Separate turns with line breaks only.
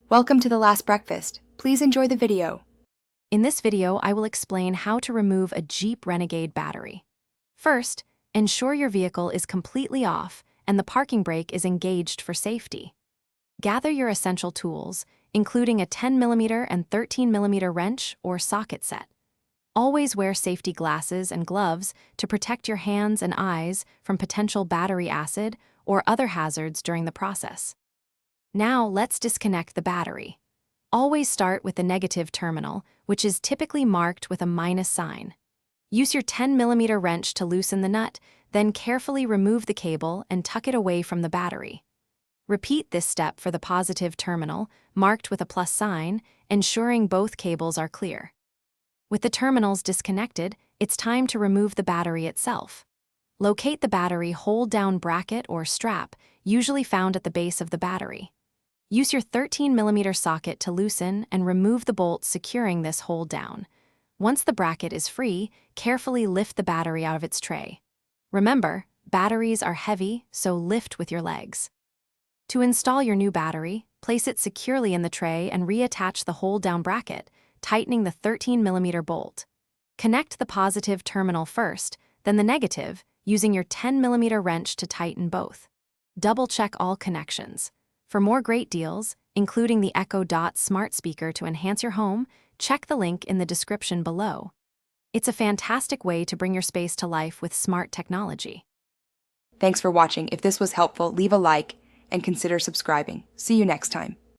Welcome to The Last Breakfast. Please enjoy the video.
In this video, I will explain how to remove a Jeep Renegade battery. First, ensure your vehicle is completely off and the parking brake is engaged for safety. Gather your essential tools, including a 10mm and 13mm wrench or socket set. Always wear safety glasses and gloves to protect your hands and eyes from potential battery acid or other hazards during the process. Now let's disconnect the battery. Always start with the negative terminal, which is typically marked with a minus sign. Use your 10mm wrench to loosen the nut, then carefully remove the cable and tuck it away from the battery. Repeat this step for the positive terminal, marked with a plus sign, ensuring both cables are clear. With the terminals disconnected, it's time to remove the battery itself. Locate the battery hold-down bracket or strap, usually found at the base of the battery. Use your 13mm socket to loosen and remove the bolts securing this hold down. Once the bracket is free, carefully lift the battery out of its tray. Remember, batteries are heavy, so lift with your legs. To install your new battery, place it securely in the tray and reattach the hold down bracket, tightening the 13mm bolt. Connect the positive terminal first, then the negative, using your 10mm wrench to tighten both. Double-check all connections. For more great deals, including the Echo Dot smart speaker to enhance your home, check the link in the description below. It's a fantastic way to bring your space to life with smart technology.
Thanks for watching. If this was helpful, leave a like and consider subscribing. See you next time.